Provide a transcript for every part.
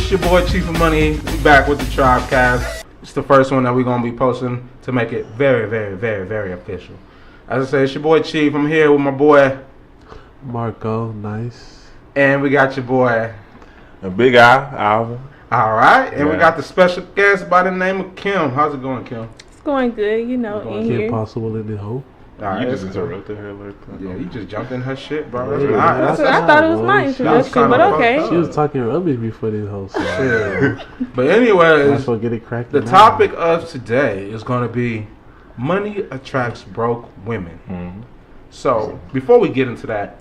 It's your boy Chief of Money. We back with the TRiBEcast. It's the first one that we're gonna be posting to make it very, very, very, very official. As I say, it's your boy Chief. I'm here with my boy MakoNice, and we got your boy a big eye, Alvin. All right, and we got the special guest by the name of Kim. How's it going, Kim? It's going good, you know, in here. Possible in the hole. All right, you just interrupted her like that. Yeah, you just jumped in her shit, bro. Yeah, I thought it was my introduction, but okay. She was talking rubbish before this whole yeah. But anyways, get it cracked. The topic of today is going to be money attracts broke women. Mm-hmm. So before we get into that,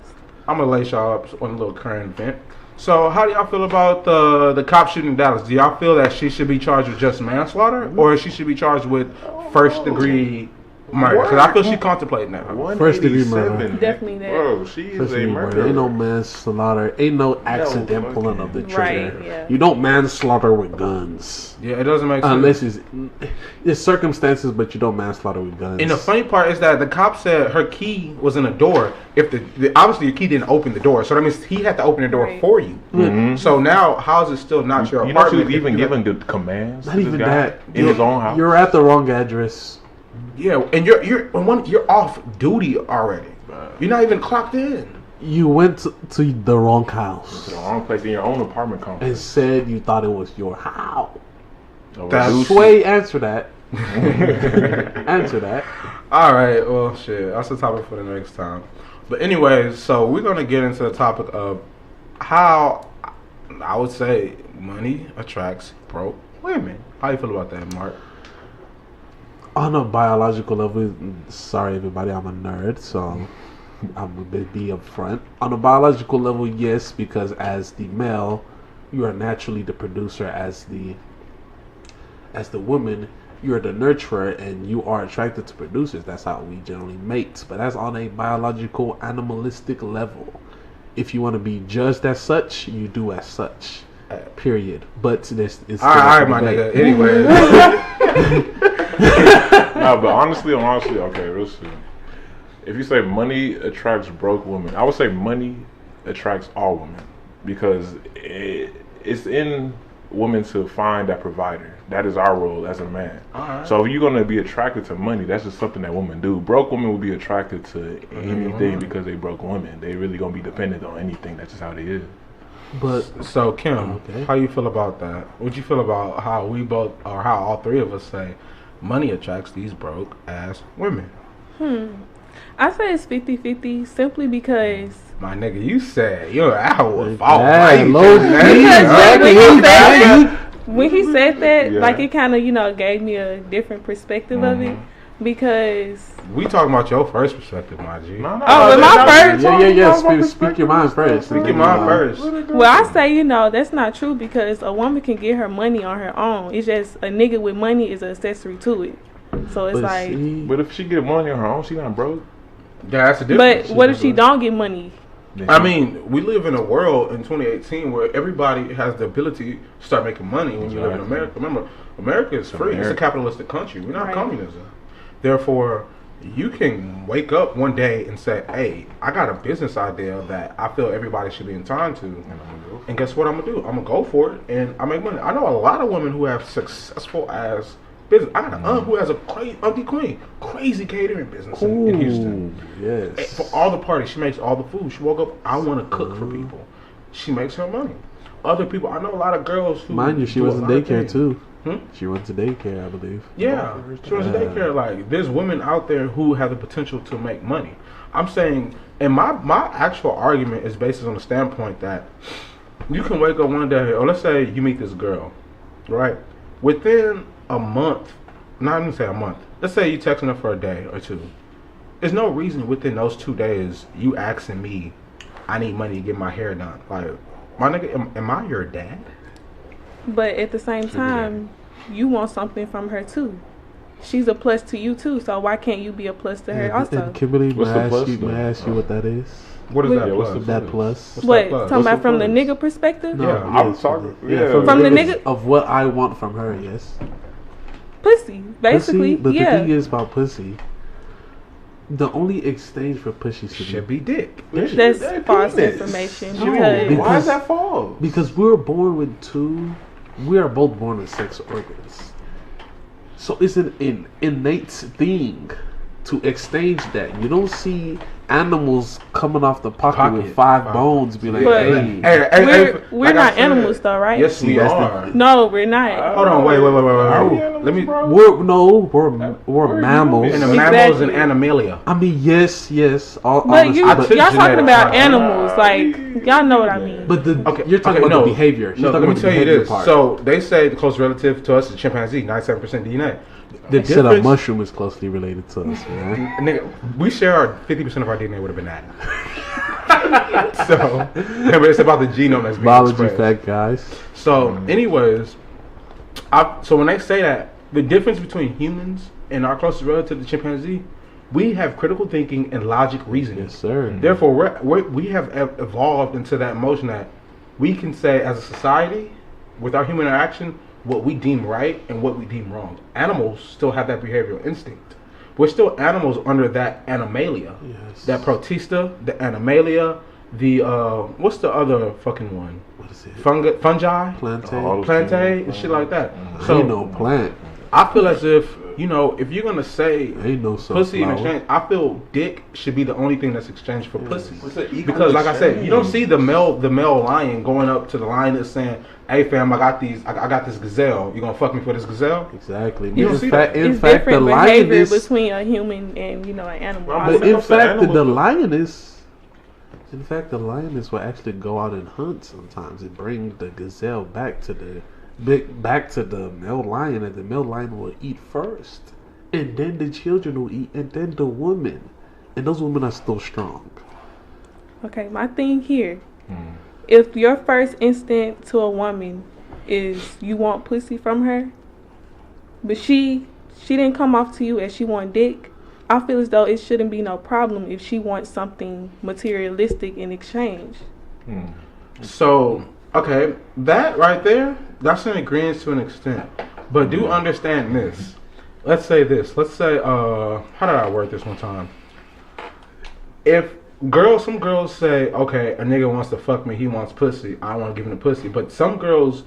I'm gonna lace y'all up on a little current event. So how do y'all feel about the cop shooting in Dallas? Do y'all feel that she should be charged with just manslaughter, or she should be charged with first degree murder? Because I feel she's contemplating that. First degree murder. Definitely that. Bro, she is a murderer. Ain't no manslaughter. Ain't no accident pulling of the trigger. Right, yeah. You don't manslaughter with guns. Yeah, it doesn't make sense. Unless it's circumstances, but you don't manslaughter with guns. And the funny part is that the cop said her key was in the door. If obviously your key didn't open the door, so that means he had to open the door for you. Mm-hmm. So now, how is it still not your apartment? You know she was even giving the commands. Not even that. In his own house. You're at the wrong address. Yeah, and you're off duty already. You're not even clocked in. You went to the wrong house. To the wrong place in your own apartment complex. And said you thought it was your house. That's Sway, answer that. Answer that. All right, well, shit. That's the topic for the next time. But anyways, so we're going to get into the topic of how I would say money attracts broke women. How you feel about that, Mark? On a biological level, sorry everybody, I'm a nerd, so I'm going to be upfront. On a biological level, yes, because as the male, you are naturally the producer. As the woman, you're the nurturer, and you are attracted to producers. That's how we generally mate. But that's on a biological, animalistic level. If you want to be judged as such, you do as such. Period. But this is all right, my nigga. Anyway. No, but honestly, okay, real soon. If you say money attracts broke women, I would say money attracts all women, because it's in women to find that provider. That is our role as a man. Right. So if you're gonna be attracted to money, that's just something that women do. Broke women will be attracted to anything because they broke women. They really gonna be dependent on anything. That's just how they is. But so Kim, how you feel about that? What you feel about how we both, or how all three of us say, money attracts these broke ass women? I say it's 50-50 simply because my nigga, you said you're our when he said that, like it kind of gave me a different perspective of it, because we talking about your first perspective, my G. No, my first. Yeah. Speak your mind first. Speak your mind first. Well, I say that's not true, because a woman can get her money on her own. It's just a nigga with money is an accessory to it. So it's but if she get money on her own, she not broke. Yeah, that's the difference. But what if she don't get money? I mean, we live in a world in 2018 where everybody has the ability to start making money when you live in America. Remember, America is free. It's a capitalistic country. We're not communism. Therefore, you can wake up one day and say, hey, I got a business idea that I feel everybody should be entitled to. And guess what I'm going to do? I'm going to go for it, and I make money. I know a lot of women who have successful ass business. I got an aunt who has a crazy catering business in Houston. Yes. For all the parties, she makes all the food. She woke up, I want to cook for people. She makes her money. Other people, I know a lot of girls who. Mind you, she was in daycare too. She went to daycare, I believe. Yeah, she went to daycare. Like, there's women out there who have the potential to make money. I'm saying, and my actual argument is based on the standpoint that you can wake up one day, or let's say you meet this girl, right? Within a month, not even say a month, let's say you texting her for a day or two. There's no reason within those 2 days you asking me, I need money to get my hair done. Like, my nigga, am I your dad? But at the same time, you want something from her too. She's a plus to you too, so why can't you be a plus to her also? And Kimberly, may I ask you what that is? What is that plus? That plus? What? Talking about from the nigga perspective? No, I'm talking. From the nigga of what I want from her, yes. Pussy, basically. Pussy? But the thing is about pussy, The only exchange for pussy should be dick. That's false information. No, Because Why is that false? Because we were born with two. We are both born with sex organs. So it's an innate thing to exchange that. You don't see animals coming off the pocket with five bones be like, But- hey. we're not animals though, right? Yes, we are. No, we're not. Hold on, wait. Let me. We're mammals. And the Exactly. mammals and animalia. I mean, yes. But y'all talking genetics. about animals, like y'all know what I mean. But you're talking okay, about the behavior. No, let me tell you this. So they say the close relative to us is chimpanzee, 97% DNA. The They said a difference, mushroom is closely related to us, man. nigga, we share 50% of our DNA would have been that. So, remember, it's about the genome that's being Biology expressed. fact, guys. So, anyways, so when they say that the difference between humans and our closest relative, the chimpanzee, we have critical thinking and logic reasoning. Yes, sir. Therefore, we have evolved into that motion that we can say as a society, with our human interaction, what we deem right and what we deem wrong. Animals still have that behavioral instinct. We're still animals under that animalia. Yes. That protista, the animalia, the, what's the other fucking one? What is it? Fungi, Plantain. plantain, and shit like that. So, ain't no plant. I feel as if, if you're going to say Ain't no pussy in sunflower. exchange, I feel dick should be the only thing that's exchanged for pussy. It's an equal Because like I said, you don't exchange. see the male lion going up to the lion that's saying, "Hey fam, I got this gazelle. You gonna fuck me for this gazelle?" Exactly. You don't see that. In It's fact, the different behavior lioness. between a human and an animal. Well, But When it in comes to fact, the animals- lioness. In fact, the lioness will actually go out and hunt sometimes and bring the gazelle back to the male lion, and the male lion will eat first, and then the children will eat, and then the woman, and those women are still strong. Okay, my thing here, if your first instinct to a woman is you want pussy from her, but she didn't come off to you as she want dick, I feel as though it shouldn't be no problem if she wants something materialistic in exchange. So, okay, that right there, that's an agreement to an extent. But do understand this. Let's say this. Let's say, how did I word this one time? If some girls say, okay, a nigga wants to fuck me, he wants pussy, I want to give him the pussy. But some girls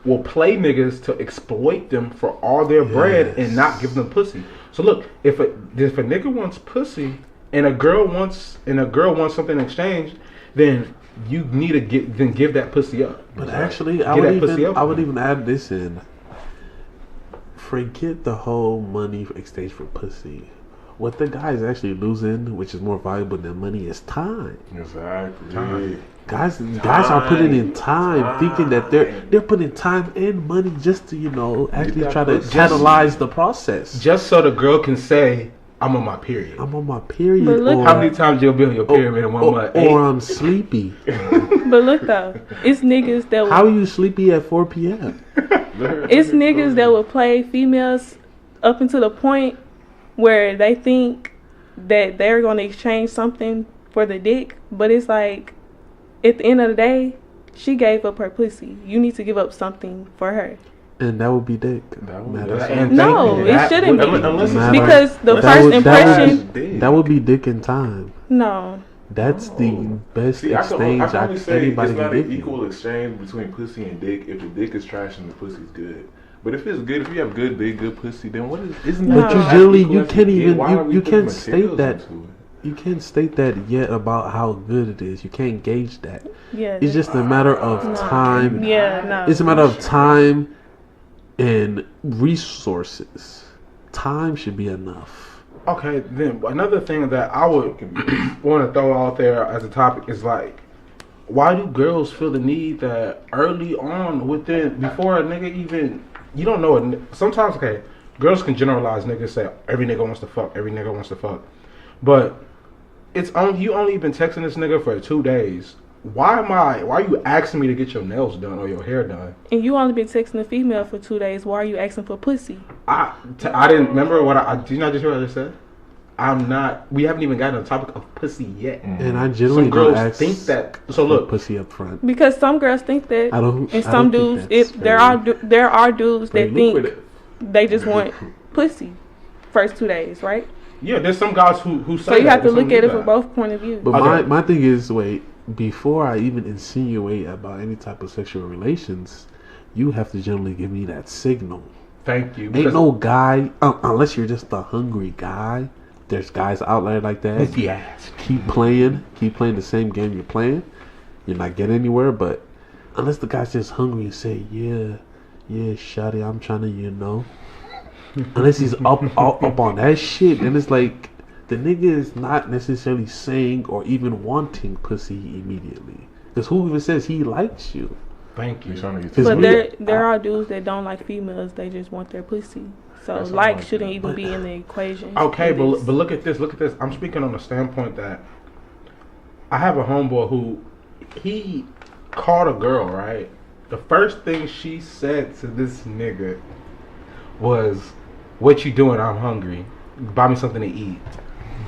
will play niggas to exploit them for all their bread and not give them pussy. So look, if a nigga wants pussy and a girl wants something in exchange, then you need to give that pussy up. But actually, I would even add this in. Forget the whole money exchange for pussy. What the guy is actually losing, which is more valuable than money, is time. Exactly. Guys are putting in time, thinking that they're putting time and money just to actually try to catalyze the process. Just so the girl can say, "I'm on my period." I'm on my period. But look, How many times you'll be on your period in 1 month? Or I'm sleepy. But look though, it's niggas that How are will, you sleepy at 4 p.m.? it's niggas that will play females up until the point where they think that they're gonna exchange something for the dick, but it's like at the end of the day, she gave up her pussy. You need to give up something for her. And that would be dick. No, it shouldn't be. Unless Because the first impression, that would be dick in time. no. That's the best See, I exchange can only say anybody it's can not an give you. equal exchange between pussy and dick if the dick is trash and the pussy's good. But if it's good, if you have good dick, good pussy, then what is? Isn't No. that But you as generally equal you as can't it get? even Why are we you putting can't state materials that into it? you can't state that yet about how good it is. You can't gauge that. Yeah. It's just a matter of No. time. Yeah, no. It's a matter of time and resources. Time should be enough. Okay, then another thing that I would want to throw out there as a topic is like, why do girls feel the need that early on before a nigga even, you don't know, sometimes, okay, girls can generalize niggas, say every nigga wants to fuck, but it's you only been texting this nigga for 2 days. Why are you asking me to get your nails done or your hair done? And you only been texting a female for 2 days. Why are you asking for pussy? I didn't remember did you not just hear what I just said? We haven't even gotten on the topic of pussy yet. And I generally Some girls don't ask think that. So for look, pussy up front. Because some girls think that, I don't. and I some don't think dudes, that's there are dudes very that think lucrative. they just want pussy. first 2 days, right? Yeah, there's some guys who say so you have to There's look some who at do it from that. both point of view. But Okay. my thing is, wait, before I even insinuate about any type of sexual relations, you have to generally give me that signal. Thank you. Ain't no guy, unless you're just a hungry guy. There's guys out there like that. Yes. Keep playing the same game you're playing. You're not getting anywhere. But unless the guy's just hungry and say, yeah, shawty, I'm trying to, unless he's up on that shit, then it's like the nigga is not necessarily saying or even wanting pussy immediately. Because who even says he likes you? Thank you. He's trying to get Cause But we- there are dudes that don't like females. They just want their pussy. So That's like not shouldn't like even be in the equation. Okay, in but this. look at this. I'm speaking on the standpoint that I have a homeboy who he called a girl, right? The first thing she said to this nigga was, "What you doing? I'm hungry. Buy me something to eat."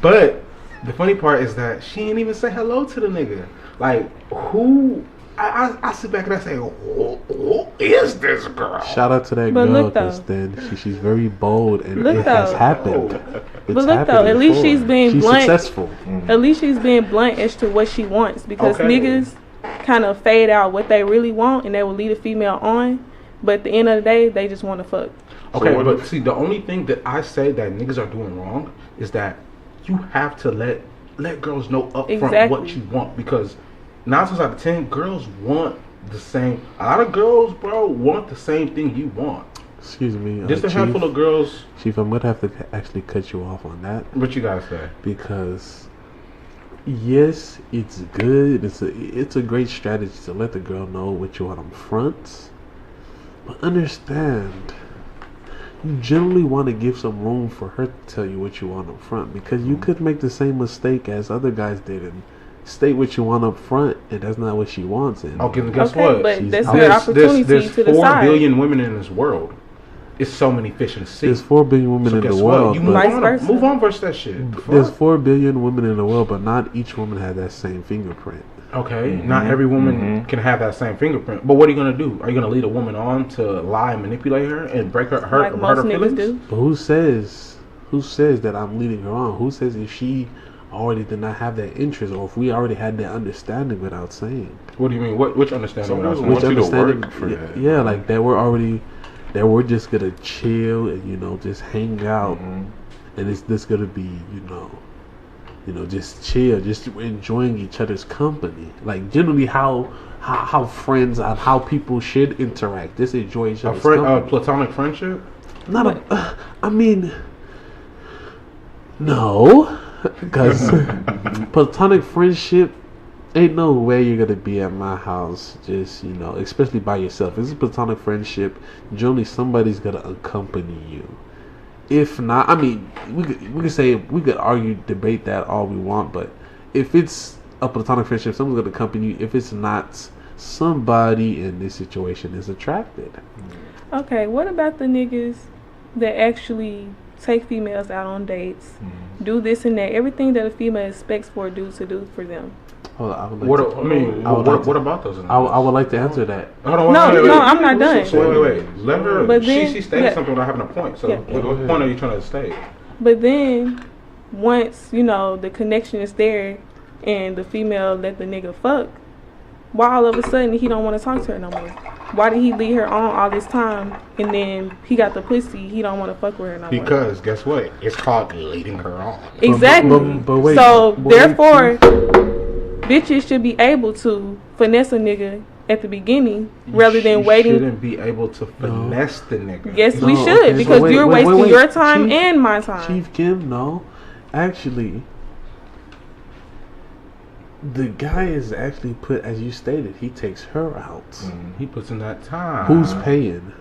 But the funny part is that she didn't even say hello to the nigga. Like, who? I sit back and I say, who is this girl? Shout out to that But girl, look, though. because then she's very bold and Look, it has though. happened. Oh. It's But look, though, happened at least before. she's being she's blunt. successful. At least she's being blunt as to what she wants, because Okay. niggas kind of fade out what they really want and they will lead a female on, but at the end of the day they just want to fuck. Okay, So what but if- see, the only thing that I say that niggas are doing wrong is that you have to let girls know up front Exactly. what you want, because 9 times out of 10, girls want the same. A lot of girls, bro, want the same thing you want. Excuse me, Just a Chief, handful of girls. Chief, I'm gonna have to actually cut you off on that What you guys say? because yes, it's good. It's a great strategy to let the girl know what you want on front, but understand. You generally want to give some room for her to tell you what you want up front, because you could make the same mistake as other guys did and state what you want up front, and that's not what she wants. And Okay, guess Okay, what? but She's that's out. her opportunity there's to 4 decide. billion women in this world. It's so many fish in the sea. there's 4 billion women So in guess the what? world, You but Vice versa. move on versus that shit. there's Fuck. 4 billion women in the world, but not each woman has that same fingerprint. Okay, not every woman can have that same fingerprint. But what are you gonna do? Are you gonna lead a woman on to lie and manipulate her and break her Like hurt most her niggas feelings? do. But who says that I'm leading her on? Who says if she already did not have that interest, or if we already had that understanding without saying? What do you mean? Which understanding? Some what I was women Which want you to understanding? work for that. Yeah, like that we're just gonna chill and just hang out, and it's just gonna be just chill, just enjoying each other's company. Like generally how friends and how people should interact. Just enjoy each other's company. platonic friendship. Not a. I mean, no, because platonic friendship ain't no way you're gonna be at my house. Just especially by yourself. If it's a platonic friendship, generally somebody's gonna accompany you. If not, I mean, we could argue, debate that all we want, but if it's a platonic friendship, someone's gonna accompany you. If it's not, somebody in this situation is attracted. Okay, what about the niggas that actually take females out on dates, do this and that, everything that a female expects for a dude to do for them? Hold on, I would like to, What about those? I would like to answer that. Hold on, No, wait. I'm not done. So wait. Let her. But then- she stated yeah. something without having a point. So Yeah. what point are you trying to state? But then, once the connection is there, and the female let the nigga fuck, why all of a sudden he don't want to talk to her no more? Why did he leave her on all this time, and then he got the pussy, he don't want to fuck with her no more? Because guess what? It's called leading her on. Exactly. But wait, so but wait, therefore, bitches should be able to finesse a nigga at the beginning rather than waiting. Shouldn't be able to finesse the nigga. Yes, we No, should, okay, so because wait, you're wait, wasting wait. your time Chief- and my time. Chief Kim, no. Actually, the guy is actually put, as you stated, he takes her out. He puts in that time. Who's paying?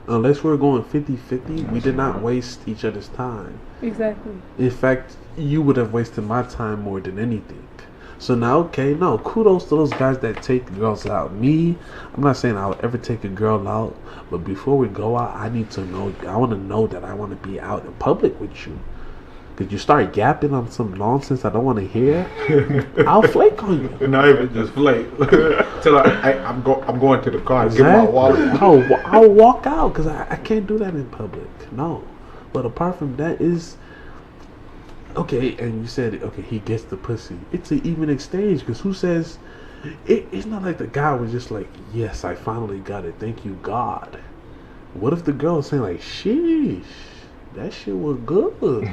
Unless we're going 50-50, we did not waste each other's time. Exactly. In fact, you would have wasted my time more than anything. So now, kudos to those guys that take girls out. Me, I'm not saying I would ever take a girl out, but before we go out, I want to know that I want to be out in public with you. Because you start yapping on some nonsense I don't want to hear, I'll flake on you. Not even just flake. Till I'm going to the car and get my Exactly. wallet. I'll walk out because I can't do that in public. No. But apart from that, is okay. And you said okay, he gets the pussy. It's an even exchange because who says it's not like the guy was just like, yes, I finally got it. Thank you, God. What if the girl is saying like, sheesh, that shit was good.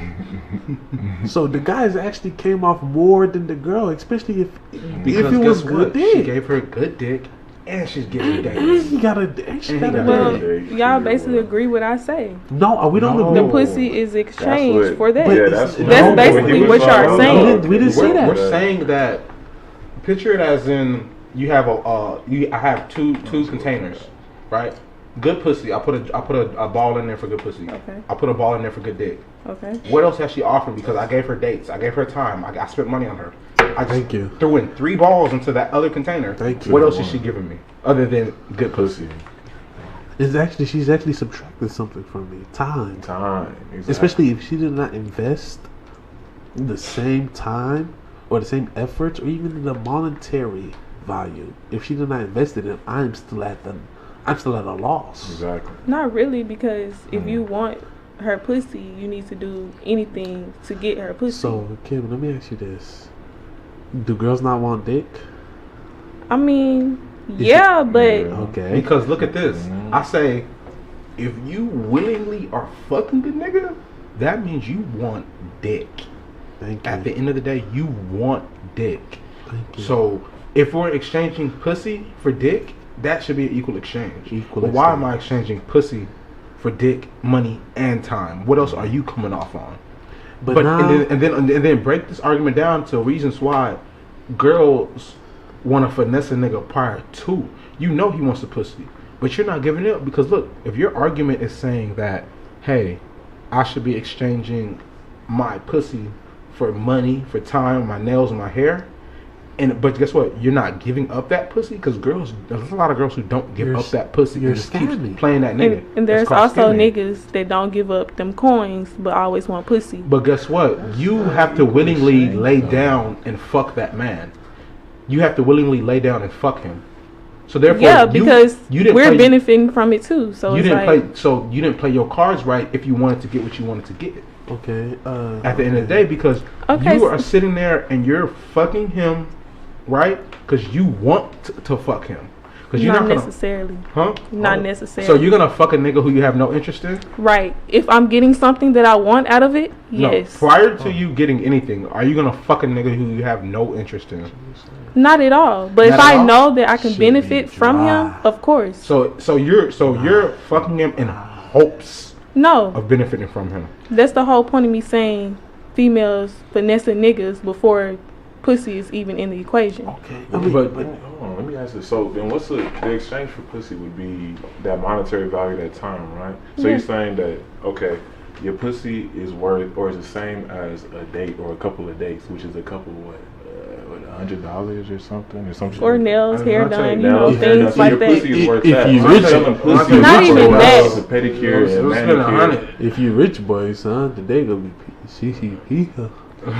So the guys actually came off more than the girl, especially if it was good dick. She gave her good dick, and she's getting dates. Well, y'all basically agree what I say. No, we don't agree. The pussy is exchanged for that. Yeah, that's basically what y'all are saying. We didn't say that. We're saying that. Picture it as in you have I have two containers, right? Good pussy. I put a ball in there for good pussy. Okay. I put a ball in there for good dick. Okay. What else has she offered? Because I gave her dates. I gave her time. I spent money on her. Thank you. Threw in 3 balls into that other container. Thank you. What else is she giving me other than good pussy? She's actually subtracted something from me. Time. Exactly. Especially if she did not invest the same time or the same efforts or even the monetary value. If she did not invest in it, I'm still at a loss. Exactly. Not really, because if you want her pussy, you need to do anything to get her pussy. So, Kim, let me ask you this. Do girls not want dick? I mean, yeah, but... Okay. Because look at this. I say, if you willingly are fucking the nigga, that means you want dick. Thank you. At the end of the day, you want dick. Thank you. So, if we're exchanging pussy for dick, that should be an equal exchange. Why am I exchanging pussy for dick, money, and time? What else are you coming off on? But now, and then break this argument down to reasons why girls want to finesse a nigga prior to. You know he wants the pussy, but you're not giving it up because look, if your argument is saying that, hey, I should be exchanging my pussy for money, for time, my nails, and my hair. But guess what? You're not giving up that pussy because there's a lot of girls who don't give up that pussy. You're just keep scamming. playing that nigga. And there's also niggas that don't give up them coins but always want pussy. But guess what? You have to willingly lay down and fuck that man. You have to willingly lay down and fuck him. So therefore, yeah, because we're benefiting from it too. So you didn't play your cards right if you wanted to get what you wanted to get. Okay. At the end of the day, because you are sitting there and you're fucking him. Right? Because you want to fuck him. Because you're not necessarily. Not necessarily. So you're gonna fuck a nigga who you have no interest in? Right. If I'm getting something that I want out of it, yes. No. Prior to you getting anything, are you gonna fuck a nigga who you have no interest in? Not at all. But if I know that I can benefit from him, of course. So you're fucking him in hopes of benefiting from him. That's the whole point of me saying females finessing niggas before pussy is even in the equation. Okay, but hold on, let me ask this. So then, what's the exchange for pussy would be that monetary value, that time, right? So you're saying that your pussy is worth or is the same as a date or a couple of dates, which is a couple $100 or something or some shit. Or nails, hair done, things like your that. Pussy is worth that. Not even that. A pedicure, and manicure. If you rich boy, son, today gonna be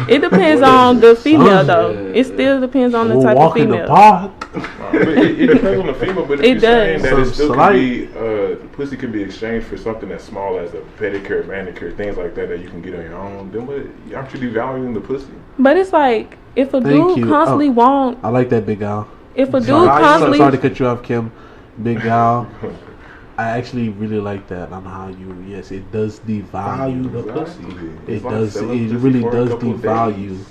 It depends on the female, though. It still depends on the type of female. In the park. It depends on the female, but if it you're saying does. that it still can be, the pussy can be exchanged for something as small as a pedicure, manicure, things like that you can get on your own, then what? Aren't you devaluing the pussy? But it's like, if a dude constantly won't... I like that, Big Al. If a dude constantly... Sorry to cut you off, Kim. Big Al. I actually really like that on how it does devalue the pussy. It really does devalue.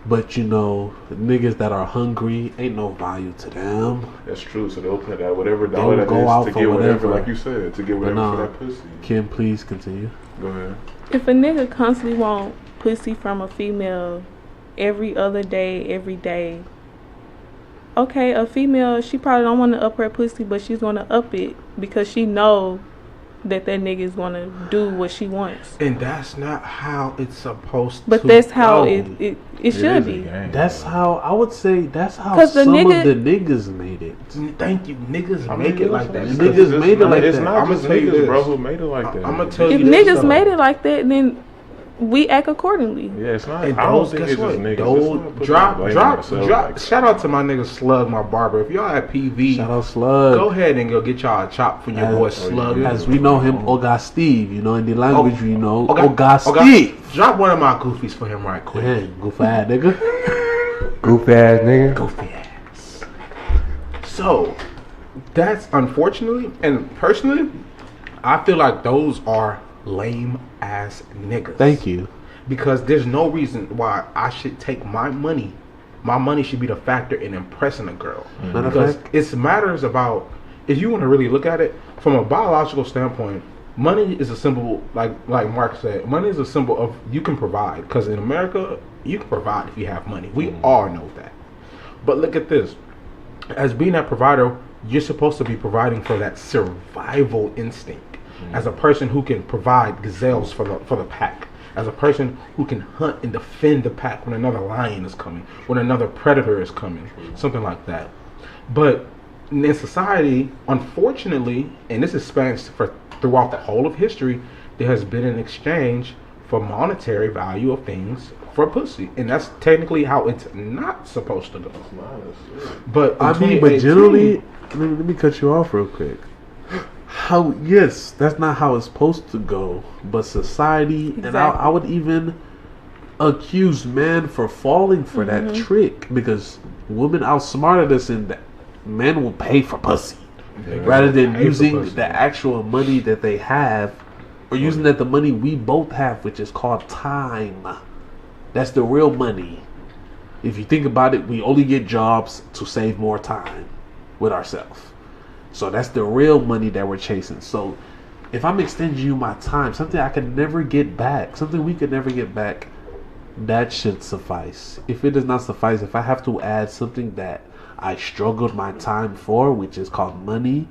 But niggas that are hungry ain't no value to them. That's true. So they'll put that whatever dollar that is to get whatever, like you said, to get whatever for that pussy. Kim, please continue. Go ahead. If a nigga constantly want pussy from a female every other day, every day. Okay, a female, she probably don't want to up her pussy, but she's going to up it because she know that nigga is going to do what she wants. And that's not how it's supposed but to that's how go. it should be. That's how, I would say, that's how some of the niggas made it. Thank you. Niggas make it like that. Niggas made it like that. It's not just niggas, bro, who made it like that. I'm going to tell you if niggas made it like that, then we act accordingly. Yeah, it's not. And I don't those, think guess it's just what? niggas. Those, drop. Shout out to my nigga Slug, my barber. If y'all at PV, Shout out Slug. go ahead and go get y'all a chop from your boy Slug. As we know him, Oga Steve. You know, in the language, you know, Oga Oga, Steve. drop one of my goofies for him right quick. Yeah, goofy ass nigga. Goofy ass nigga. Goofy ass. So, that's unfortunately, and personally, I feel like those are lame ass niggas. Thank you. Because there's no reason why I should take my money. My money should be the factor in impressing a girl. Matter of Because fact, it matters about, if you want to really look at it from a biological standpoint, money is a symbol, like Mark said, money is a symbol of you can provide. Because in America, you can provide if you have money. We all know that. But look at this. As being that provider, you're supposed to be providing for that survival instinct. As a person who can provide gazelles for the pack. As a person who can hunt and defend the pack when another lion is coming, when another predator is coming, something like that. But in society, unfortunately, and this spans throughout the whole of history, there has been an exchange for monetary value of things for pussy, and that's technically how it's not supposed to go. But I mean, but generally, let me cut you off real quick. Yes, that's not how it's supposed to go. But society, Exactly. and I would even accuse men for falling for that trick, because women outsmarted us in that men will pay for pussy rather than using the actual money that they have, or using the money we both have, which is called time. That's the real money. If you think about it, we only get jobs to save more time with ourselves. So that's the real money that we're chasing. So if I'm extending you my time, something I could never get back, something we could never get back, that should suffice. If it does not suffice, if I have to add something that I struggled my time for, which is called money,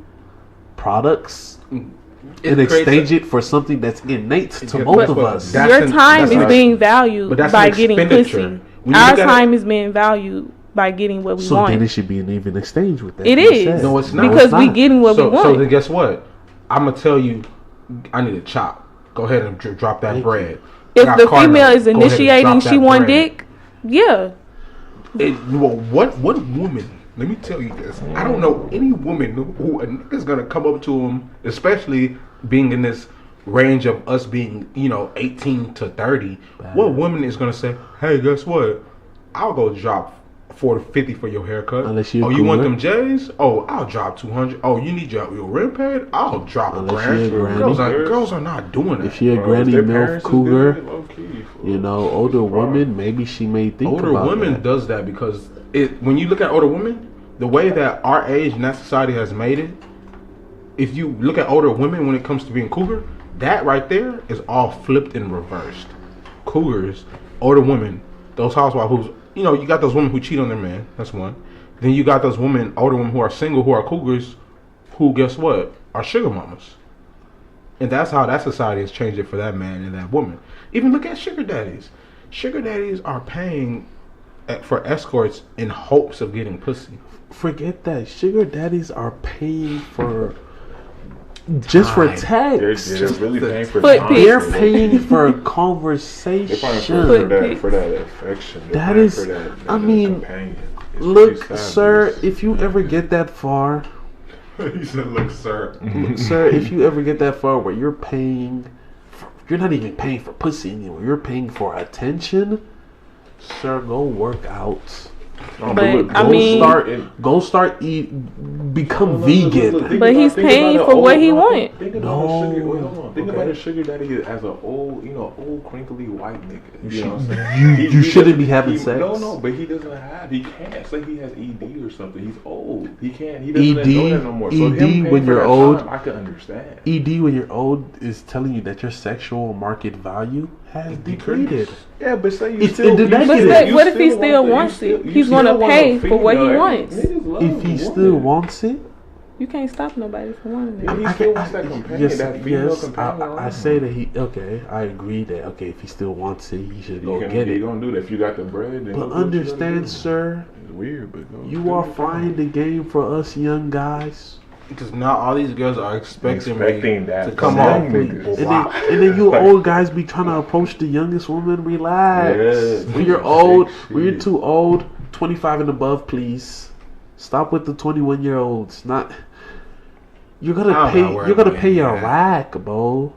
products, and exchange it for something that's innate to both of us. Your time is being valued by getting pussy. Our time is being valued by getting what we so want. then it should be an even exchange with that. It is. No, it's not. Because we getting what we want. So then guess what? I'm going to tell you, I need a chop. Go ahead and drop that bread. If the female is initiating, she want dick, yeah. What woman, let me tell you this. I don't know any woman who a nigga's going to come up to him, especially being in this range of us being, 18 to 30. What woman is going to say, hey, guess what? I'll go drop $40-50 for your haircut. Unless you you want them J's? Oh, I'll drop $200. Oh, you need your rent paid? I'll drop $1,000. Girls are not doing that. If she a granny milf cougar, older woman, maybe she may think older about women that. does that because when you look at older women, the way that our age and that society has made it, if you look at older women when it comes to being cougar, that right there is all flipped and reversed. Cougars, older women, those housewives who's you got those women who cheat on their man. That's one. Then you got those women, older women who are single, who are cougars, who, guess what, are sugar mamas. And that's how that society has changed it for that man and that woman. Even look at sugar daddies. Sugar daddies are paying for escorts in hopes of getting pussy. Forget that. Sugar daddies are paying for just for text. They're really paying for time. They're paying for conversation. They're paying for that affection. That is, I mean, look, sir, if you ever get that far, He said, look, sir. sir, if you ever get that far where you're not even paying for pussy anymore, you're paying for attention, sir, go work out. Become vegan. But he's paying for what he wants. Think about a sugar daddy as an old crinkly white nigga. You shouldn't be having sex. No, but he can't. Say he has ED or something. He's old. He doesn't know that no more. So ED when you're old, I can understand. ED when you're old is telling you that your sexual market value has degraded. Yeah, but say What if he still wants it? He's gonna pay for what he wants. If he still wants it, you can't stop nobody from wanting it. He still wants that companion, that female companion. I say that I agree that if he still wants it, he should go get it. You're gonna do that if you got the bread. Then but understand, sir, it's weird, but you are frying the game for us young guys. Because now all these girls are expecting me that to come off. And then you old guys be trying to approach the youngest woman. Relax. Yes. When you're old, when you're too old, 25 and above, please. Stop with the 21-year-olds. Not. You're gonna pay. You're gonna pay a rack, bro.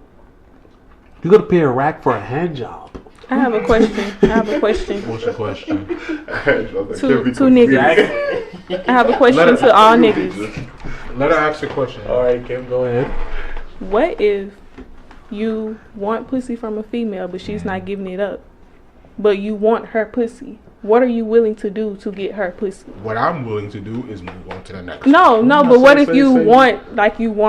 You're gonna pay a rack for a hand job. I have a question. What's your question? Two niggas. I have a question to all niggas. Let her ask the question. All right, Kim, go ahead. What if you want pussy from a female, but she's not giving it up, but you want her pussy? What are you willing to do to get her pussy? What I'm willing to do is move on to the next. No, but what if you want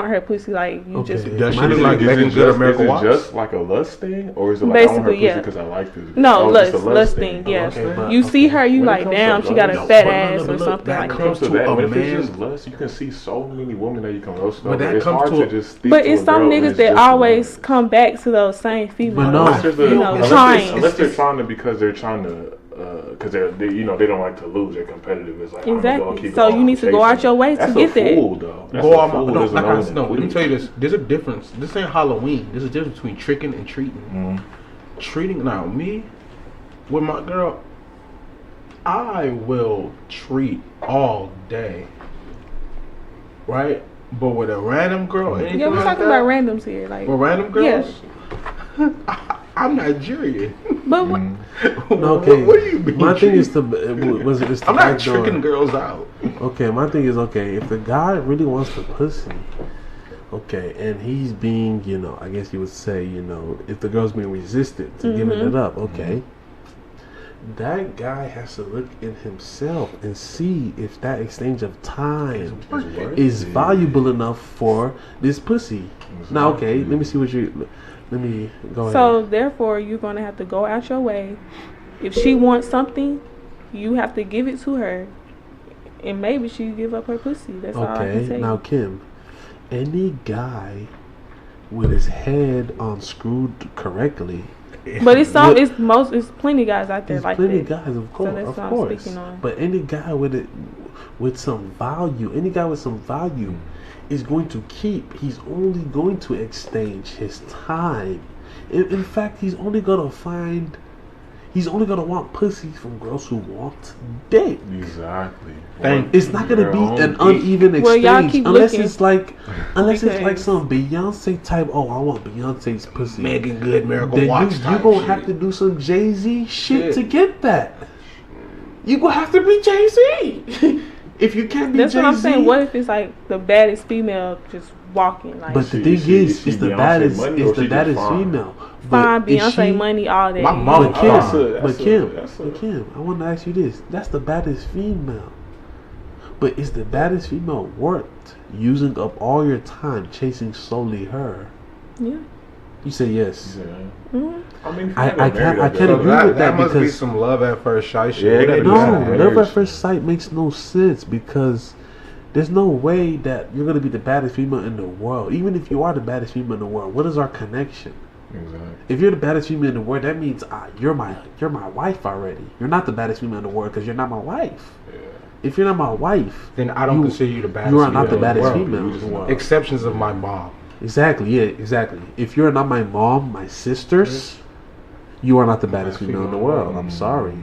her pussy, like you just? Does she look like making good American wives? Is it just like a lust thing, or is it like I want her pussy because I like this? No, lust thing. Yeah. Okay, you see her, you like, damn, she got a fat ass or something like that. Comes to that. When it's just lust, you can see so many women that you can roast over. It's hard to just. But it's some niggas that always come back to those same females. Unless they're trying to because they're trying to. Because they don't like to lose. They're competitive. It's like exactly. So you need to go out your way to get that. Fool, though. No, let me tell you this. There's a difference. This ain't Halloween. There's a difference between tricking and treating. Treating now me with my girl, I will treat all day. Right? But with a random girl, yeah, we're talking about randoms here. Like with random girls. Yeah. I'm Nigerian. But what? Okay. What do you mean? My thing is I'm not tricking girls out. Okay, my thing is if the guy really wants the pussy, okay, and he's being, I guess you would say, if the girl's being resistant to giving it up, okay, that guy has to look in himself and see if that exchange of time is valuable enough for this pussy. Now, okay, let me see what you. Let me go ahead. So therefore, you're gonna have to go out your way. If she wants something, you have to give it to her, and maybe she give up her pussy. That's all I can say. Now, Kim, any guy with his head unscrewed correctly. But it's plenty guys out there like that. Plenty guys, of course, so that's what I'm speaking on. But any guy with some value, is going to keep. He's only going to exchange his time. In fact, he's only gonna want pussy from girls who want dick. Exactly. It's not gonna be an uneven exchange unless it's like some Beyonce type. Oh, I want Beyonce's pussy. Megan Good, Miracle Watch. You gonna have to do some Jay-Z shit to get that. You gonna have to be Jay-Z. If you can't be That's Jay-Z, what I'm saying. What if it's like the baddest female just walking? Like, but the thing is, it's the baddest female. Fine, Beyonce money all day. My mom, but Kim, I want to ask you this: that's the baddest female. But is the baddest female worth using up all your time chasing solely her? Yeah. You say yes. Yeah. Mm-hmm. I can't agree with that that must because be some love at first sight shit. Love at first sight makes no sense because there's no way that you're gonna be the baddest female in the world. Even if you are the baddest female in the world, what is our connection? Exactly. If you're the baddest female in the world, that means you're my wife already. You're not the baddest female in the world because you're not my wife. Yeah. If you're not my wife, then I don't consider you the baddest. You are not the baddest female in the world. Exceptions of my mom. Exactly. Yeah. Exactly. If you're not my mom, my sisters, you are not the baddest female in the world. I'm sorry.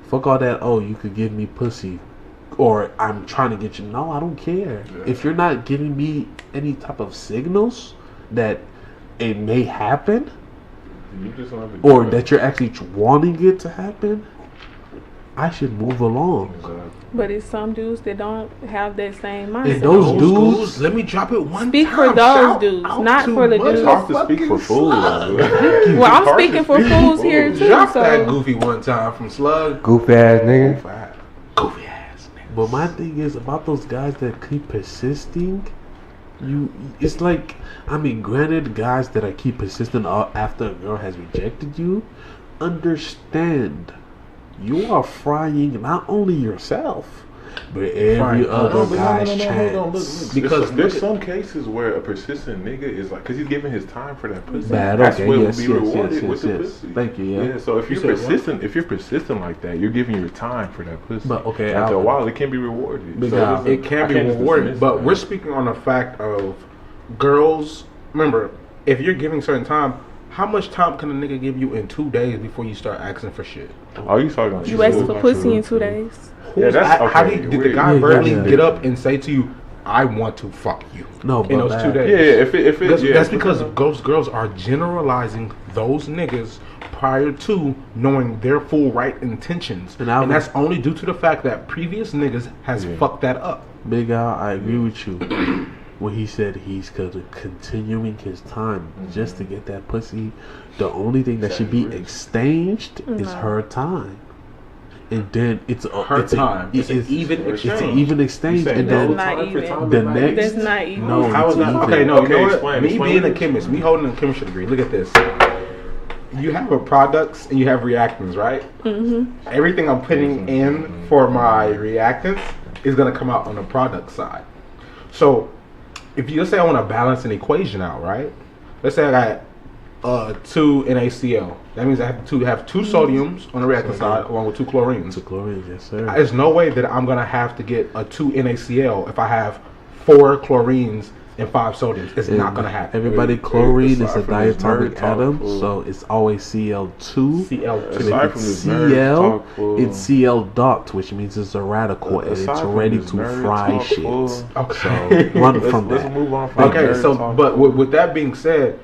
Fuck all that. Oh, you could give me pussy, or I'm trying to get you. No, I don't care. Yeah. If you're not giving me any type of signals that it may happen, or that you're actually wanting it to happen, I should move along. Exactly. But it's some dudes that don't have that same mindset. And those dudes, let me drop it one speak time. For those dudes, not for the dudes. It's hard to speak for fools. Well, I'm speaking for fools here too. Drop that goofy one time from Slug. Goofy ass nigga. Goofy ass nigga. But my thing is about those guys that keep persisting. It's like, I mean, granted, guys that keep persisting after a girl has rejected you, understand. You are frying not only yourself, But every other guy's Hold chance. on, look. Because there's some cases where a persistent nigga is like, because he's giving his time for that pussy. Bad, That's okay, what yes, will be yes, rewarded yes, with the yes. pussy. Thank you, yeah. So if You you're said persistent, if you're persistent like that, you're giving your time for that pussy. But, okay, after a Alvin. while, it can be rewarded. Big So Al, it can be rewarded, but we're speaking on the fact of girls. Remember, if you're giving certain time, how much time can a nigga give you in 2 days before you start asking for shit? Oh, you talking about You asked for pussy in 2 days. Yeah, that's okay. How did the guy Yeah, verbally yeah. get up and say to you, "I want to fuck you"? No, in but those 2 bad. days. Yeah, if it That's because those girls are generalizing those niggas prior to knowing their full right intentions, And and that's only due to the fact that previous niggas has fucked that up. Big Al, I agree with you. When he said he's continuing his time just to get that pussy, the only thing that should be exchanged is her time. And then it's Her time. It's an even It's exchange. an even exchange, and no, then not even. the next. That's not even. No, How it's is that? even. Okay, no, you know what? explain Me being a it. chemist, me holding a chemistry degree. Look at this. You have a products and you have reactants, right? Mm-hmm. Everything I'm putting in for my reactants is gonna come out on the product side. So, if you let's say I want to balance an equation out, right? Let's say I got 2 NaCl. That means I have to have 2 sodiums on the reactant side, along with 2 chlorines. To chlorine, yes sir. There's no way that I'm gonna have to get a 2 NaCl if I have 4 chlorines and 5 sodiums. It's not gonna happen. Everybody, chlorine is a aside from this diatomic nerd talk, atom, fool. so it's always Cl2. Cl2. And Aside if from it's this nerd Cl, talk, fool. it's Cl dot, which means it's a radical and it's Aside from ready this to nerd fry talk, shit. fool. Okay. Run Let's from that. move on from Okay, nerd so talk, but fool. with that being said,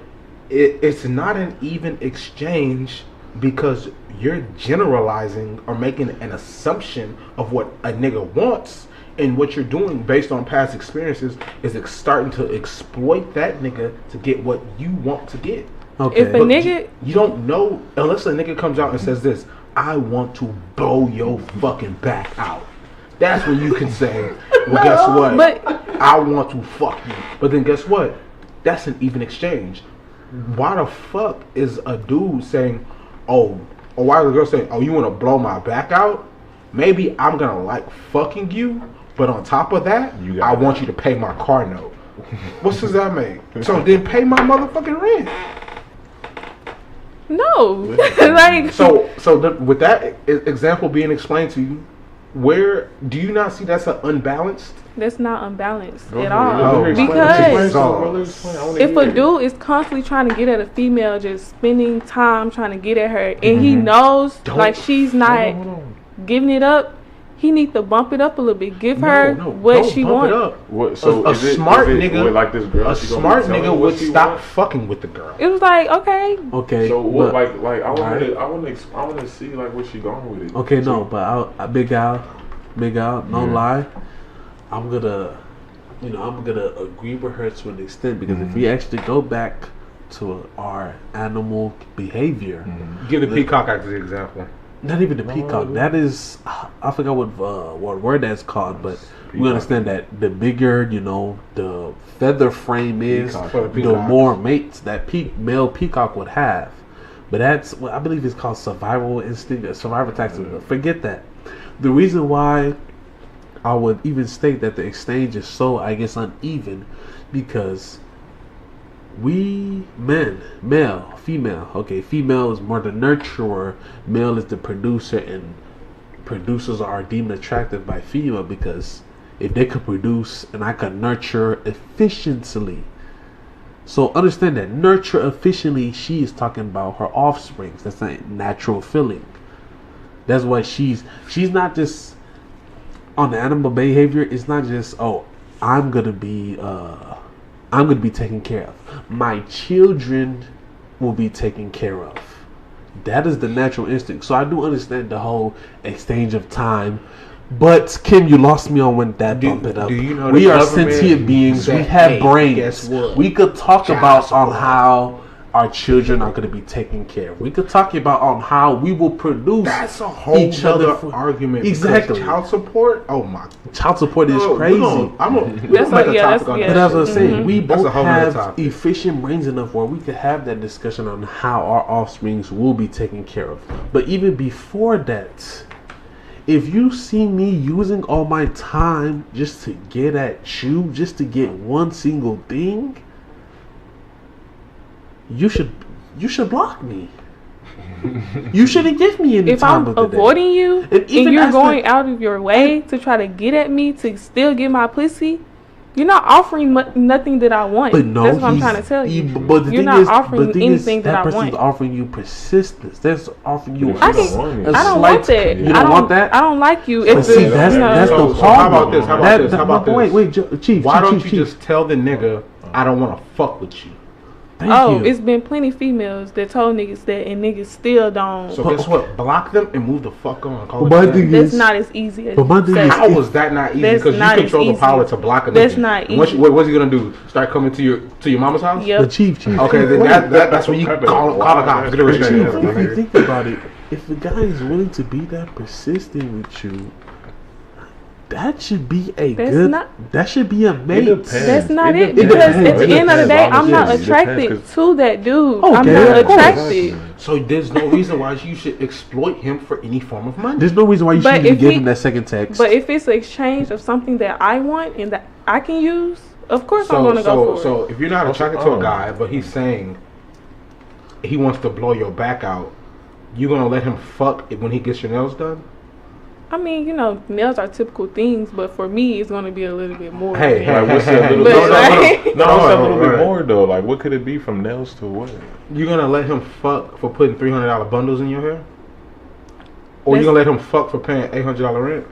it's not an even exchange because you're generalizing or making an assumption of what a nigga wants, and what you're doing based on past experiences is starting to exploit that nigga to get what you want to get. Okay. If a nigga, You don't know unless a nigga comes out and says this, "I want to blow your fucking back out." That's when you can say, "Well, guess what? But- I want to fuck you." But then guess what? That's an even exchange. Why the fuck is a dude saying, or why is the girl saying, "Oh, you want to blow my back out"? Maybe I'm gonna like fucking you, but on top of that, I want you to pay my car note. What does that mean? So then pay my motherfucking rent. no, like With that example being explained to you, where do you not see that's an unbalanced? that's not unbalanced Go at ahead, all. let her explain. Because Explain, I wanna if hear a it. dude is constantly trying to get at a female, just spending time trying to get at her, and he knows like she's not Hold on. giving it up, he needs to bump it up a little bit. Give No, her no, what don't she bump it wants. up. What, so a is it, smart is it nigga, with, like this girl, a she gonna smart be telling nigga what would she stop want? fucking with the girl. It was like, okay, Okay. So what, but- like I Alright. want to see like where she going with it. Okay, no, but Big Al, no lie, I'm gonna agree with her to an extent because if we actually go back to our animal behavior, Give the peacock as the example. not even the peacock, that is, I forgot what word that's called, but we understand that the bigger the feather frame is, Peacock. the more mates that male peacock would have. But that's what I believe is called survival instinct, survival tactics. Forget that. The reason why I would even state that the exchange is so, I guess, uneven, because we men, male, female, okay, female is more the nurturer, male is the producer, and producers are deemed attractive by female because if they could produce and I could nurture efficiently. So understand that nurture efficiently, she is talking about her offsprings. That's a natural feeling. That's why she's not just on the animal behavior. It's not just, oh, I'm gonna be taken care of. My children will be taken care of. That is the natural instinct. So I do understand the whole exchange of time. But Kim, you lost me on when that bump it up. do you know we the are government sentient beings. We said, have hey, brains. guess what? We could talk Child about on support. how our children are going to be taken care of. We could talk about on how we will produce. That's a whole each other other argument. because Exactly. Child support. Oh my. Child support is No, crazy. we gonna That's make like- a yeah, topic that's- on yeah. But that. as I was saying, we That's both a whole nother have topic. efficient brains enough where we could have that discussion on how our offsprings will be taken care of. But even before that, if you see me using all my time just to get at you, just to get one single thing, you should block me. You shouldn't give me any if time I'm of the avoiding day. you and you're going out of your way to try to get at me to still get my pussy, you're not offering nothing that I want. But no, that's what I'm trying to tell you. But the you're thing not is, offering anything that I person's want. offering you persistence. That's offering you. I don't want that. You don't want that. I don't like you. But see, that's the problem. How about this? How about this? Wait, Chief. Why don't you just tell the nigga I don't want to fuck with you? Thank you. It's been plenty females that told niggas that, and niggas still don't. So guess what? Block them and move the fuck on. That's not as easy as how was that not easy? Because you control the power to block a nigga. That's not easy. What's he gonna do? Start coming to your mama's house? Yep. The Chief. Okay, then that's when you call the cops. If you think about it, if a guy is willing to be that persistent with you, that should be a that should be a mate. That's not it. Because at the end of the day, I'm not attracted to that dude. I'm not attracted. So there's no reason why you should exploit him for any form of money. There's no reason why you shouldn't even give him that second text. But if it's an exchange of something that I want and that I can use, of course I'm going to go for it. So if you're not attracted to a guy, but he's saying he wants to blow your back out, you going to let him fuck when he gets your nails done? I mean, nails are typical things, but for me, it's going to be a little bit more. What's a little bit more though? Like, what could it be from nails to what? You gonna let him fuck for putting $300 bundles in your hair, or you gonna let him fuck for paying $800 rent?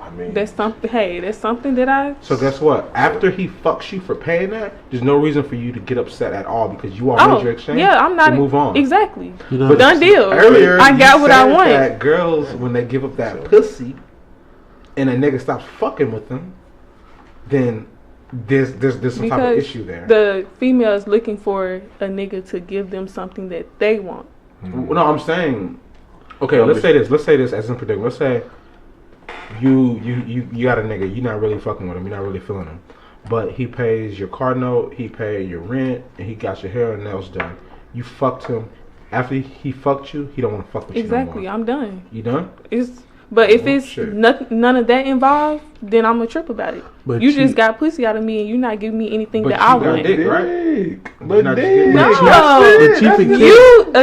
I mean, that's something. Hey, that's something that I. So guess what? After he fucks you for paying that, there's no reason for you to get upset at all because you all made your exchange. Yeah, I'm not. Move on. Exactly. But done deal. Earlier, I got what I want. That girls, when they give up that pussy, and a nigga stops fucking with them, then there's some type of issue there. The female is looking for a nigga to give them something that they want. No, I'm saying, okay, let's say this as in predicament. Let's say you got a nigga, you're not really fucking with him, you're not really feeling him, but he pays your car note, he paid your rent, and he got your hair and nails done. You fucked him. After he fucked you, he don't want to fuck with you no more. Exactly, I'm done. You done? But if it's none of that involved, then I'm a trip about it. But you just got pussy out of me, and you're not giving me anything that I want. Dick, right? But a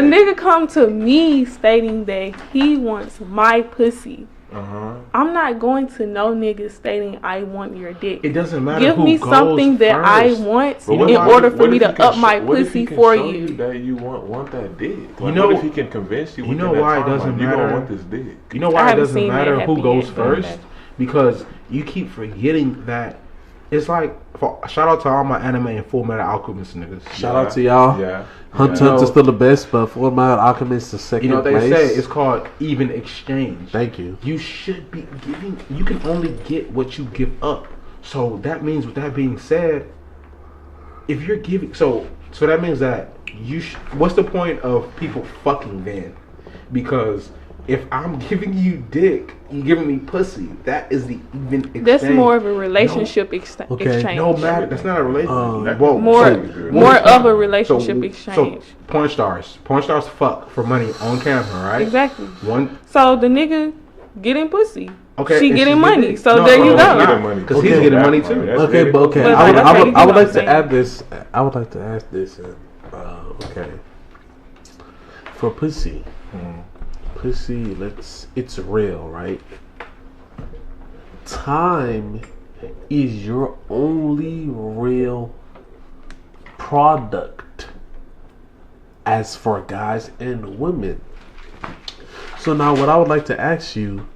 nigga come to me stating that he wants my pussy. I'm not going to no nigga stating I want your dick. It doesn't matter. Give me something that I want in order for me to up my pussy for you. That you want that dick. Like, what if he can convince you? You know why it doesn't matter. You don't want this dick. You know why it doesn't matter who goes first? Because you keep forgetting that. It's like, shout out to all my anime and Full Metal Alchemist niggas. Shout out to y'all. Yeah. Hunter's still the best, but Full Metal Alchemist is second place. You know what they say? It's called even exchange. Thank you. You should be giving. You can only get what you give up. So that means, with that being said, if you're giving, so that means that what's the point of people fucking then? Because if I'm giving you dick, you giving me pussy. That is the even exchange. That's more of a relationship exchange. No matter. That's not a relationship. More of a relationship exchange. So porn stars fuck for money on camera, right? Exactly. So the nigga getting pussy. Okay, she getting money. So there you go. Because he's getting money too. Okay, but okay. I would like to add this. I would like to ask this. Okay. For pussy. Pussy, it's real, right? Time is your only real product as for guys and women. So now what I would like to ask you,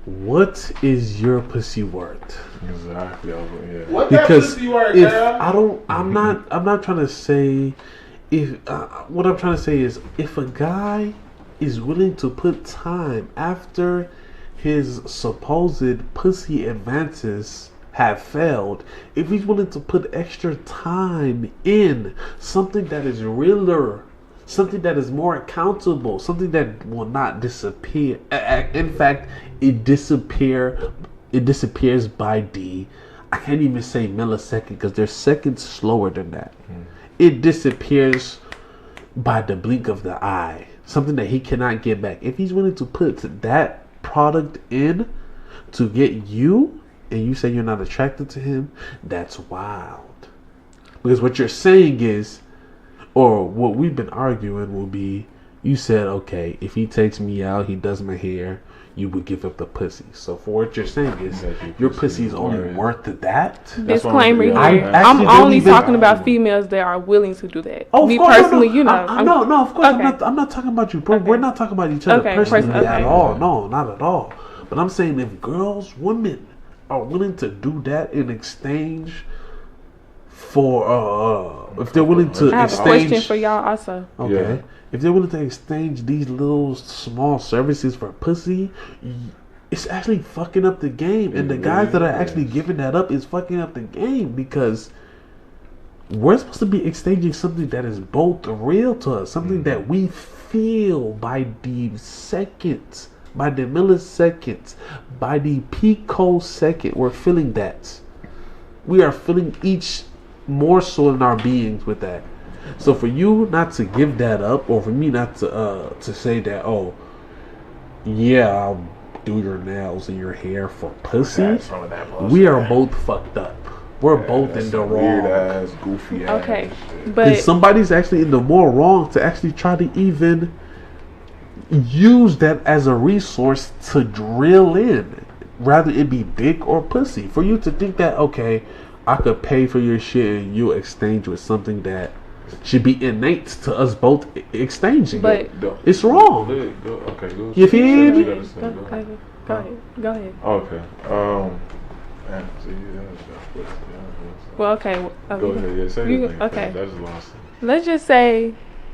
what is your pussy worth? Exactly. Yeah. What that pussy worth, girl? I'm not trying to say what I'm trying to say is if a guy is willing to put time after his supposed pussy advances have failed, if he's willing to put extra time in something that is realer, something that is more accountable, something that will not disappear. In fact, it disappears by I can't even say millisecond because there's seconds slower than that. It disappears by the blink of the eye. Something that he cannot get back. If he's willing to put that product in to get you, and you say you're not attracted to him, that's wild. Because what you're saying is, or what we've been arguing will be, you said, okay, if he takes me out, he does my hair, you would give up the pussy. So for what you're saying is, your pussy is only worth that. Disclaimer here. I I'm only talking about females that are willing to do that. Oh, me of course, personally, no. you know. No, of course, okay. I'm not talking about you, bro. Okay. We're not talking about each other personally okay. at all. No, not at all. But I'm saying if women are willing to do that in exchange for, if they're willing to I have exchange, a question for y'all also. Okay. Yeah. If they're willing to exchange these little small services for pussy, it's actually fucking up the game. And the guys that are actually giving that up is fucking up the game, because we're supposed to be exchanging something that is both real to us, something that we feel by the seconds, by the milliseconds, by the picosecond. We're feeling that. We are feeling each morsel in our beings with that. So for you not to give that up, or for me not to say that, oh yeah, I'll do your nails and your hair for pussy, we are both fucked up. We're both in the wrong. Weird ass, goofy ass. Okay, shit. but And somebody's actually in the more wrong to actually try to even use that as a resource to drill in, rather it be dick or pussy. For you to think that, okay, I could pay for your shit and you exchange with something that should be innate to us both exchanging. But it's wrong. Okay, You feel me? Go ahead. Okay. Well, okay. Go ahead. Yeah, say You- anything. okay. That's lost. Let's just say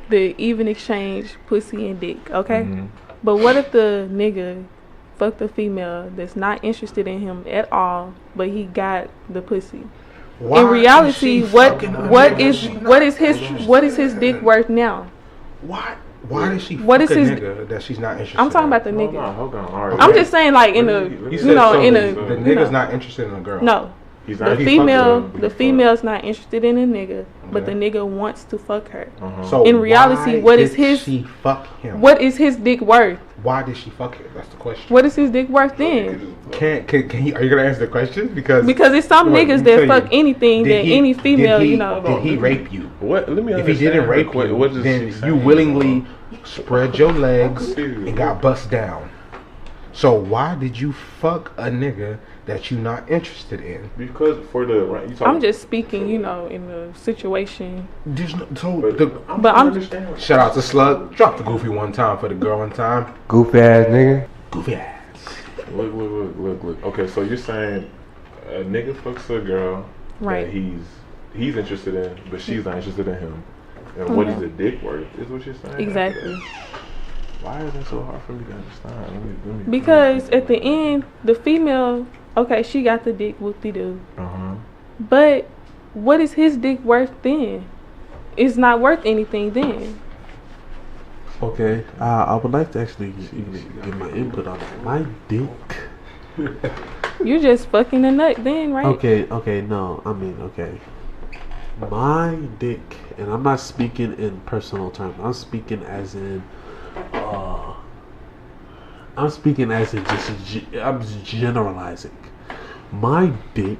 the even exchange pussy and dick, okay? Mm-hmm. But what if the nigga fucked a female that's not interested in him at all, but he got the pussy? Why In reality, is she what fucking a what nigga is she not what is his interested what is his dick worth now? Why does she What fuck is a his- nigga that she's not interested I'm talking in? about the Hold nigga. on. All right. I'm just saying, like in a You You you know said in so a the you nigga's know, not interested in a girl. no. He's The not. he female, fucks the fuck. female's not interested in a nigga, but the Okay. nigga wants to fuck her. So In reality, why what is did his- she fuck him? What is his dick worth? Why did she fuck him? That's the question. What is his dick worth then? Can you, are you gonna answer the question? Because Because it's some Look, niggas let me that tell fuck you, anything did that he- any female, did he, you know. Did he rape you? What? Let me If understand. he didn't rape what, you, what is then she you saying? willingly spread your legs Dude, and got bust down. So why did you fuck a nigga that you not interested in? Because for the right, you talking. I'm just speaking, you know, in the situation. There's no, so But the, But I'm- understand. shout out to Slug. Drop the goofy one time for the girl one time. Goofy ass nigga. Goofy ass. Look. Okay, so you're saying a nigga fucks a girl Right. that he's interested in, but she's not interested in him. And what is the dick worth? Is what you're saying? Exactly. Why is that so hard for me to understand? Let me Because at the end, the female, okay, she got the dick, whoop-de-doo. Uh-huh. But what is his dick worth then? It's not worth anything then. Okay, I would like to actually give my input on it. My dick. You just fucking a nut then, right? Okay, no, I mean, okay. My dick, and I'm not speaking in personal terms. I'm speaking as in, I'm just generalizing. My dick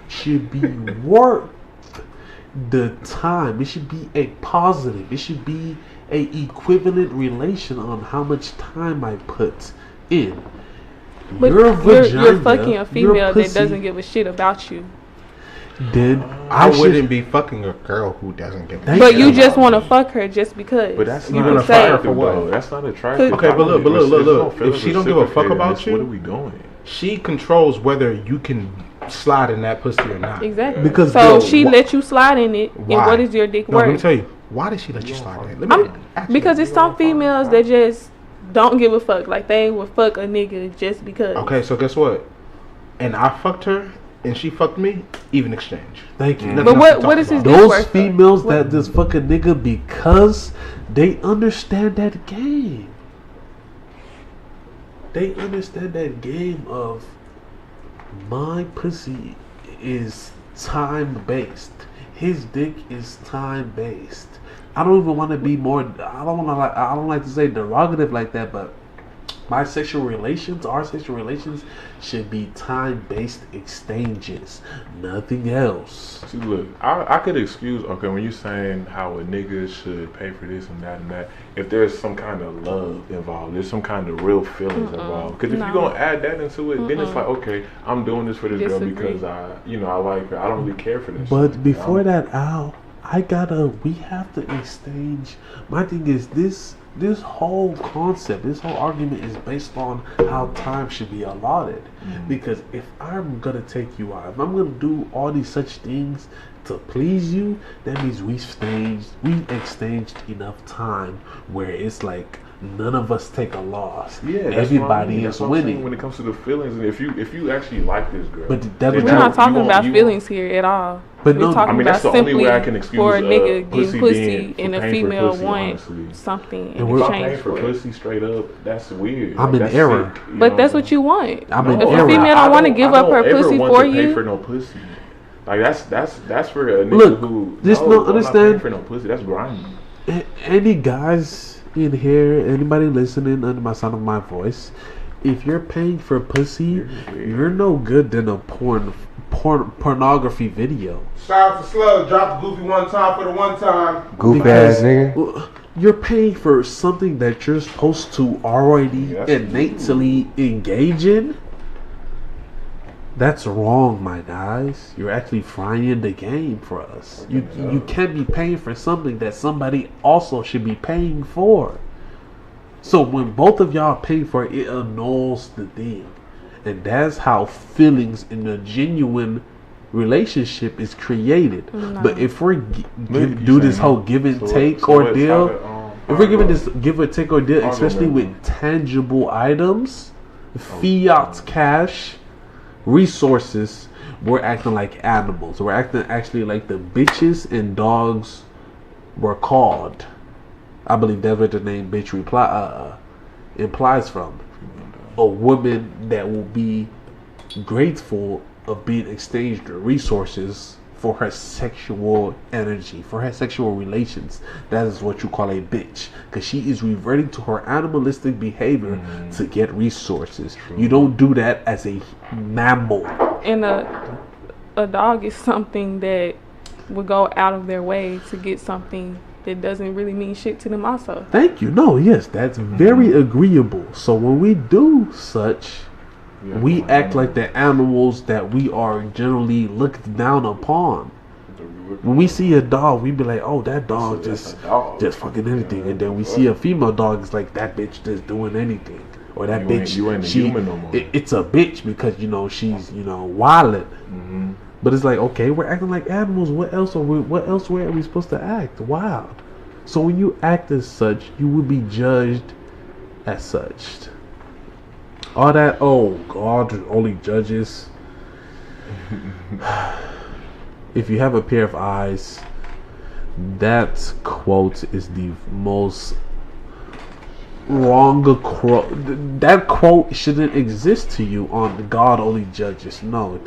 should be worth the time. It should be a positive. It should be a equivalent relation on how much time I put in. But Your vagina, you're fucking a your female that pussy, doesn't give a shit about you. Then I should- wouldn't be fucking a girl who doesn't give a Thank But shit you about just me. want to fuck her just because. But that's you not can a say. fire attractive, for what? though. That's not attractive. Okay, but look, There's no look. feeling If she don't give a fuck reciprocated. about you, What are we doing? She controls whether you can slide in that pussy or not. Exactly. Because So yo, she let you slide in it, Why? and what is your dick No, let me worth? tell you. Why did she let you slide in? Let me I'm, ask you. because it's some females that just don't give a fuck. Like they will fuck a nigga just because. Okay, so guess what? And I fucked her, and she fucked me. Even exchange. Thank you. Nothing But else what to what talk is his about. dick Those worth? though? females that just fuck a nigga because they understand that game. They understand that game of my pussy is time based. His dick is time based. I don't even want to be more. I don't like to say derogative like that, but our sexual relations should be time-based exchanges, nothing else. See, look, I could excuse, okay, when you're saying how a nigga should pay for this and that, if there's some kind of love involved, there's some kind of real feelings involved. Because if you're going to add that into it, then it's like, okay, I'm doing this for this girl because I like her. I don't really care for this. But before that, Al, we have to exchange. My thing is this whole concept, this whole argument is based on how time should be allotted. Because if I'm gonna take you out, if I'm gonna do all these such things to please you, that means we exchanged enough time where it's like none of us take a loss. Yeah, everybody is winning. When it comes to the feelings, and if you actually like this girl, but we're not talking about feelings here at all. But we're talking that's about the only simply way I can excuse for a nigga getting pussy and a female pussy, want honestly. something And in if I'm exchange paying for for pussy straight up, that's weird. I'm in that's error. sick, but that's what you want. I'm in if error. a female don't want to give up her pussy for you, pay for no pussy. Like that's for a nigga Look, who. Just no, don't I'm understand. not paying for no pussy. That's grimy. Any guys in here, anybody listening under my sound of my voice, if you're paying for pussy, you're no good than a pornography video. Shout out to Slug. Drop the goofy one time for the one time. Goofy ass nigga. You're paying for something that you're supposed to already innately engage in. That's wrong, my guys. You're actually frying the game for us. You can't be paying for something that somebody also should be paying for. So when both of y'all pay for it, it annuls the thing. And that's how feelings in a genuine relationship is created. No. But if we do this whole give and take ordeal, if we're giving this give and take ordeal, especially with tangible items, fiat cash, resources, we're acting like animals. We're acting actually like the bitches and dogs were called. I believe that's what the name bitch implies from. A woman that will be grateful of being exchanged resources for her sexual energy, for her sexual relations. That is what you call a bitch, because she is reverting to her animalistic behavior to get resources. You don't do that as a mammal. And a dog is something that would go out of their way to get something that doesn't really mean shit to them also. Thank you. No, yes, that's very agreeable. So when we do such, we act like the animals that we are generally looked down upon. When we see a dog, we be like, "Oh, that dog just fucking anything," and then we see a female dog, it's like that bitch just doing anything, or that bitch you ain't a human no more. It's a bitch because she's wildin'. But it's like, okay, we're acting like animals. What else are we supposed to act? Wild. So when you act as such, you will be judged as such. All that, oh God, only judges. If you have a pair of eyes, that quote is the most wrong quote. That quote shouldn't exist to you on God only judges. No,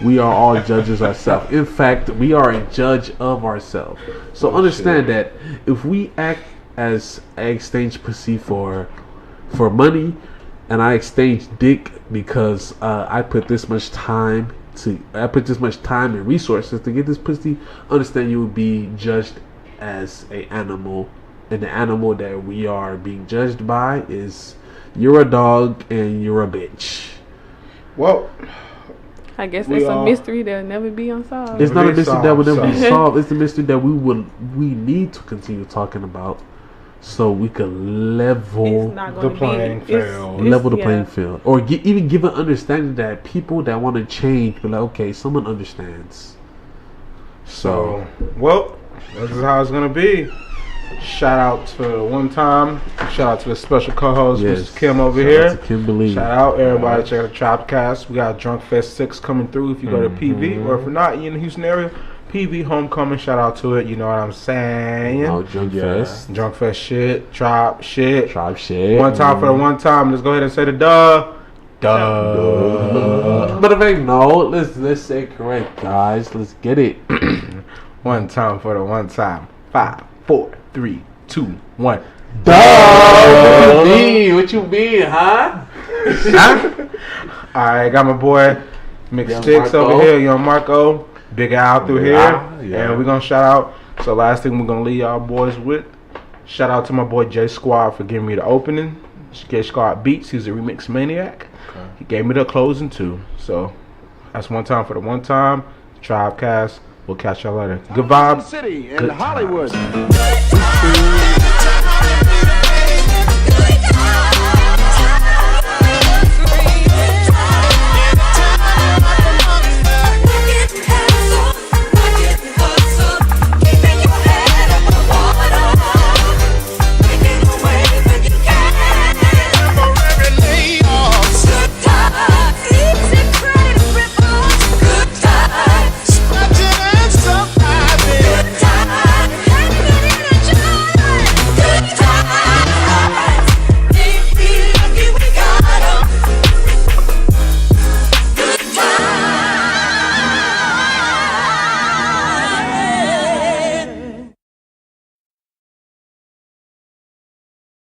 we are all judges ourselves. In fact, we are a judge of ourselves. So understand that if we act as I exchange pussy for money, and I exchange dick because I put this much time and resources to get this pussy, understand you will be judged as an animal. And the animal that we are being judged by is you're a dog and you're a bitch. Well, I guess it's a mystery that'll never be unsolved. It's not a mystery that will never be solved. It's a mystery that we need to continue talking about, so we can level the playing field. Level the playing field, or even give an understanding that people that want to change be like, okay, someone understands. So, well, this is how it's gonna be. Shout out to one time. Shout out to the special co-host, Mrs. Kim over here. Shout out to Kimberly. Shout out everybody. Check out the TRiBEcast. We got Drunk Fest 6 coming through. If you go to PV, or if not, you in the Houston area, PV Homecoming. Shout out to it. You know what I'm saying? Oh, Drunk Fest. Drunk Fest shit. Tribe shit. Tribe shit. One time for the one time. Let's go ahead and say the duh. But if ain't let's say it correct, guys. Let's get it. One time for the one time. 5, 4, 3, 2, 1. Duh! What What you mean, huh? Alright, got my boy Mixsticks Marco. over here, Young Marco. Big Al through Big here. Al, yeah. And we're gonna shout out. So last thing we're gonna leave y'all boys with. Shout out to my boy J Squad for giving me the opening. J Squad Beats, he's a remix maniac. Okay. He gave me the closing too. So that's one time for the one time. TRiBEcast. We'll catch y'all later. Good vibes. City in Good Hollywood. times.